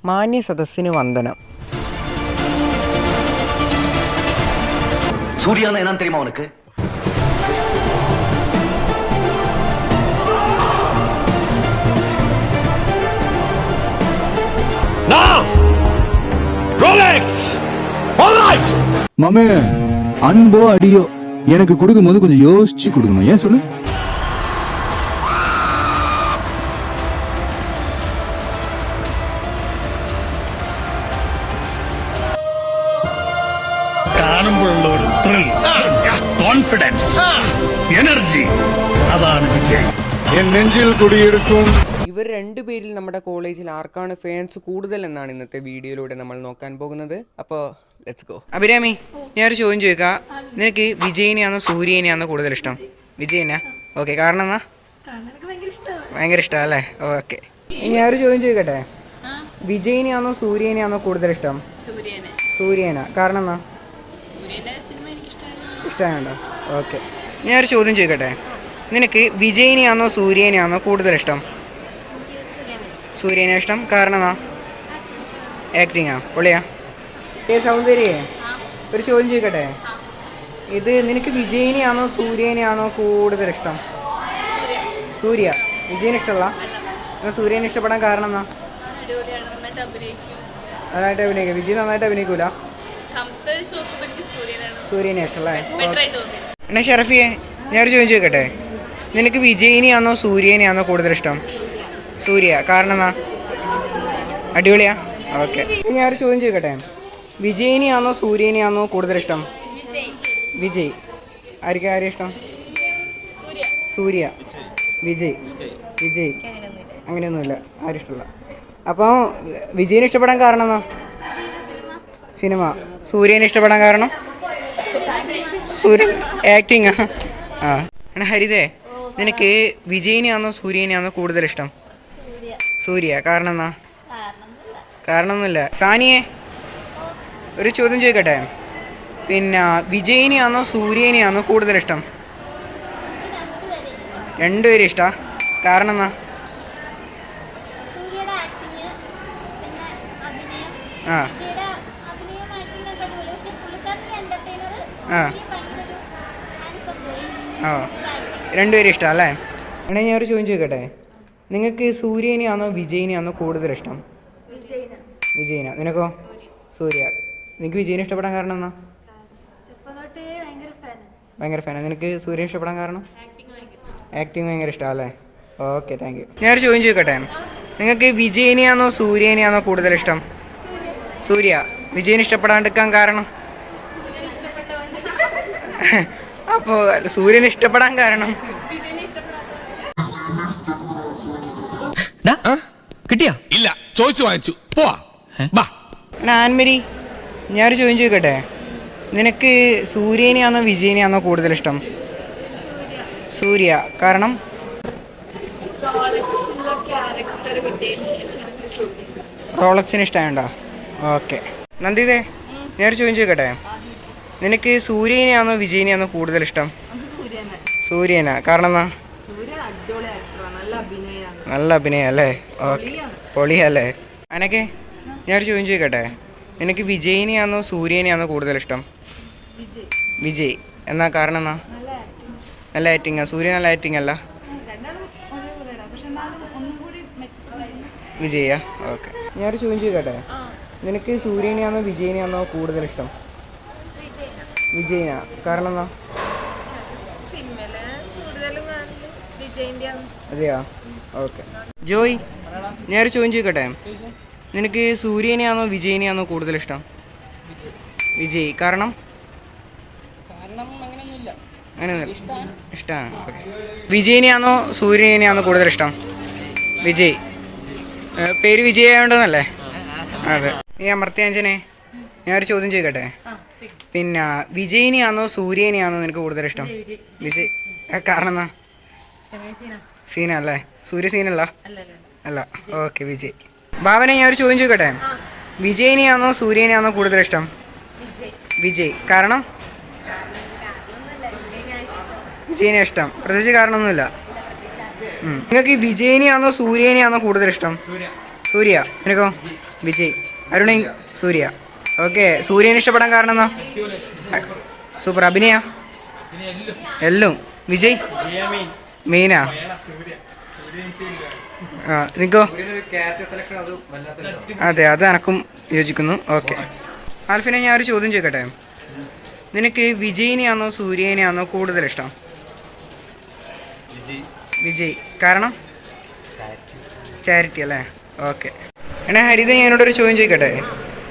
മാന്യ സദസ്സിന് വന്ദനം. சூர்யானா என்னன்னு தெரியுமா உனக்கு? மாமே, அன்போ அடியோ எனக்கு கொடுக்கும் போது கொஞ்சம் யோசிச்சு கொடுக்கணும். ஏன் சொல்லு? കാണുമ്പോഴുള്ള ഒരു ത്രിൽ, കോൺഫിഡൻസ്, എനർജി, അതാണ് വിജയ്. എൻ നെഞ്ചിൽ കുടിയിരിക്കും. ഇവർ രണ്ടുപേരിൽ നമ്മുടെ കോളേജിൽ ആർക്കാണ് ഫാൻസ് കൂടുതൽ എന്നാണ് ഇന്നത്തെ വീഡിയോയിലൂടെ നമ്മൾ നോക്കാൻ പോകുന്നത്. അപ്പോൾ ലെറ്റ്സ് ഗോ. അഭിരാമി, ഞാനൊരു ചോദ്യം ചോദിക്കാം. നിനക്ക് വിജയിനെയാണോ സൂര്യനെയാണോ കൂടുതൽ ഇഷ്ടം? വിജയനാ? ഓക്കെ, കാരണം എന്നാ? ഭയങ്കര ഇഷ്ടം അല്ലേ? ഓക്കെ, ഞാനൊരു ചോദ്യം ചോദിക്കട്ടെ. വിജയിനെയാണോ സൂര്യനെയാണോ കൂടുതൽ ഇഷ്ടം? സൂര്യനാ, കാരണം എന്നാ? ഇഷ്ടമാണോ? ഓക്കെ, ഞാനൊരു ചോദ്യം ചോദിക്കട്ടെ. നിനക്ക് വിജയിനെയാണോ സൂര്യനെയാണോ കൂടുതൽ ഇഷ്ടം? സൂര്യനെ ഇഷ്ടം, കാരണം എന്നാ? ആക്ടിങ്ങാ? പൊളിയാ? സൗന്ദര്യ, ഒരു ചോദ്യം ചോദിക്കട്ടെ. ഇത് നിനക്ക് വിജയിനെയാണോ സൂര്യനെയാണോ കൂടുതൽ ഇഷ്ടം? സൂര്യ. വിജയന് ഇഷ്ടമല്ല? എന്നാൽ സൂര്യനെ ഇഷ്ടപ്പെടാൻ കാരണം എന്നാ? നന്നായിട്ട് അഭിനയിക്കും. വിജയ് നന്നായിട്ട് അഭിനയിക്കൂല? സൂര്യനെ ഇഷ്ടമല്ലേ? എന്നാ ഷറഫിയെ, ഞാനൊരു ചോദ്യം ചോദിക്കട്ടെ. നിനക്ക് വിജയിനെയാണോ സൂര്യനെയാണോ കൂടുതൽ ഇഷ്ടം? സൂര്യ, കാരണം എന്നാ? അടിപൊളിയാ? ഓക്കെ, ഞാനൊരു ചോദ്യം ചോദിക്കട്ടെ. വിജയിനെയാണോ സൂര്യനെയാണോ കൂടുതൽ ഇഷ്ടം? വിജയ്. ആരും ഇഷ്ടം? സൂര്യ. വിജയ്. അങ്ങനെയൊന്നുമില്ല, ആരും ഇഷ്ടമല്ല. അപ്പോൾ വിജയിനെ ഇഷ്ടപ്പെടാൻ കാരണം എന്നാ? സിനിമ. സൂര്യനെ ഇഷ്ടപ്പെടാൻ കാരണം? സൂര്യ ആക്ടിങ്. ആ എന്നാ ഹരിതേ, നിനക്ക് വിജയിനെയാണോ സൂര്യനെയാണോ കൂടുതൽ ഇഷ്ടം? സൂര്യ, കാരണം എന്നാ? കാരണമൊന്നുമില്ല. സാനിയെ, ഒരു ചോദ്യം ചോദിക്കട്ടെ. പിന്നെ വിജയിനെയാണോ സൂര്യനെയാണോ കൂടുതൽ ഇഷ്ടം? രണ്ടുപേരും ഇഷ്ടമാണ്, കാരണം എന്നാ? ആ ആ ആ രണ്ടുപേരും ഇഷ്ടം അല്ലേ? എണേ ഞാനൊരു ചോദ്യം ചോദിക്കട്ടെ. നിങ്ങൾക്ക് സൂര്യനെയാണോ വിജയിനെയാണോ കൂടുതൽ ഇഷ്ടം? വിജയിനാ. നിനക്കോ? സൂര്യ. നിനക്ക് വിജയിനെ ഇഷ്ടപ്പെടാൻ കാരണം എന്നാ? ഭയങ്കര ഫാനാണ്. നിനക്ക് സൂര്യനെ ഇഷ്ടപ്പെടാൻ കാരണം? ആക്ടിങ് ഭയങ്കര ഇഷ്ടമാണ് അല്ലേ? Okay, thank you. ഞാനൊരു ചോദ്യം ചോദിക്കട്ടെ. നിങ്ങൾക്ക് വിജയിനെയാണോ സൂര്യനെയാണോ കൂടുതൽ ഇഷ്ടം? സൂര്യ. വിജയിനെ ഇഷ്ടപ്പെടാണ്ടിരിക്കാൻ കാരണം? അപ്പോൾ സൂര്യനെ ഇഷ്ടപ്പെടാൻ കാരണം? കിട്ടിയാ? ഇല്ല, ചോദിച്ചു വാങ്ങിച്ചു. പോവാ. ആൻമരി, ഞാനൊരു ചോദ്യം ചോദിക്കട്ടെ. നിനക്ക് സൂര്യനെയാണോ വിജയിനെയാണോ കൂടുതൽ ഇഷ്ടം? സൂര്യ, കാരണം? റോളക്സിന് ഇഷ്ടമായുണ്ടോ? ഓക്കെ. നന്ദിതേ, ഞാനൊരു ചോദ്യം ചോദിക്കട്ടെ. നിനക്ക് സൂര്യനെയാണോ വിജയിനെയാണോ കൂടുതൽ ഇഷ്ടം? സൂര്യനാ, കാരണം എന്നാ? നല്ല അഭിനയം അല്ലേ? ഓക്കെ, പൊളിയല്ലേ? അനക്കെ, ഞാനൊരു ചോദ്യം ചോദിക്കട്ടെ. നിനക്ക് വിജയിനെയാണോ സൂര്യനെയാണോ കൂടുതൽ ഇഷ്ടം? വിജയ്. എന്നാ കാരണം എന്നാ? നല്ല ആക്ടിങ്ങാ? സൂര്യ നല്ല ആക്ടിങ് അല്ല? വിജയാ? ഓക്കെ. ഞാനൊരു ചോദ്യം ചോദിക്കട്ടെ. നിനക്ക് സൂര്യനെയാണോ വിജയിനെയാണോ കൂടുതൽ ഇഷ്ടം? വിജയിനാ, കാരണം എന്നാ? അതെയാ? ഓക്കെ. ജോയ്, ഞാനൊരു ചോദ്യം ചോദിക്കട്ടെ. നിനക്ക് സൂര്യനെയാണോ വിജയിനെയാണോ കൂടുതൽ ഇഷ്ടം? വിജയ്, കാരണം? അങ്ങനെയൊന്നുമില്ല, ഇഷ്ടമാണ്. ഓക്കെ. വിജയിനെയാണോ സൂര്യനെയാണോ കൂടുതൽ ഇഷ്ടം? വിജയ്. പേര് വിജയ് ആയതുകൊണ്ടെന്നല്ലേ? അതെ. ഈ അമർത്യാഞ്ജനെ, ഞാനൊരു ചോദ്യം ചോദിക്കട്ടെ. പിന്നെ വിജയിനെയാണോ സൂര്യനെയാണോ നിനക്ക് കൂടുതൽ ഇഷ്ടം? വിജയ്. കാരണം എന്നാ? സീന അല്ലേ? സൂര്യ സീനല്ല? അല്ല. ഓക്കെ, വിജയ്. ഭാവനെ, ഞാനൊരു ചോദ്യം ചോദിക്കട്ടെ. വിജയിനെയാണോ സൂര്യനെയാണോ കൂടുതൽ ഇഷ്ടം? വിജയ്, കാരണം? വിജയിനെ ഇഷ്ടം, പ്രത്യേകിച്ച് കാരണമൊന്നുമില്ല. നിങ്ങൾക്ക് വിജയിനെയാണോ സൂര്യനെയാണോ കൂടുതൽ ഇഷ്ടം? സൂര്യ. നിനക്കോ? വിജയ്. അരുണി? സൂര്യ. ഓക്കെ. സൂര്യനെ ഇഷ്ടപ്പെടാൻ കാരണം എന്നാ? സൂപ്പർ. അഭിനയ? എല്ലും. വിജയ്? മീനാ? ആ നിക്കോ? അതെ, അത് എനക്കും യോജിക്കുന്നു. ഓക്കെ. ആൽഫിനെ ഞാൻ ഒരു ചോദ്യം ചോദിക്കട്ടെ? നിനക്ക് വിജയിനെയാണോ സൂര്യനെയാണോ കൂടുതൽ ഇഷ്ടം? വിജയ്. കാരണം? ചാരിറ്റി അല്ലേ? ഓക്കെ. എടാ ഹരിത, ഞാനോടൊരു ചോദ്യം ചോദിക്കട്ടെ?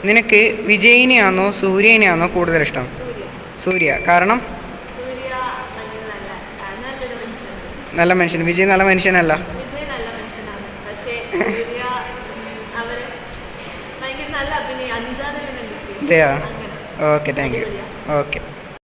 നിനക്ക് വിജയിനെയാണോ സൂര്യനെയാണോ കൂടുതൽ ഇഷ്ടം? സൂര്യ. കാരണം? നല്ല മനുഷ്യൻ. വിജയ് നല്ല മനുഷ്യനല്ല. അതെയാ? Okay, thank you. ഓക്കെ.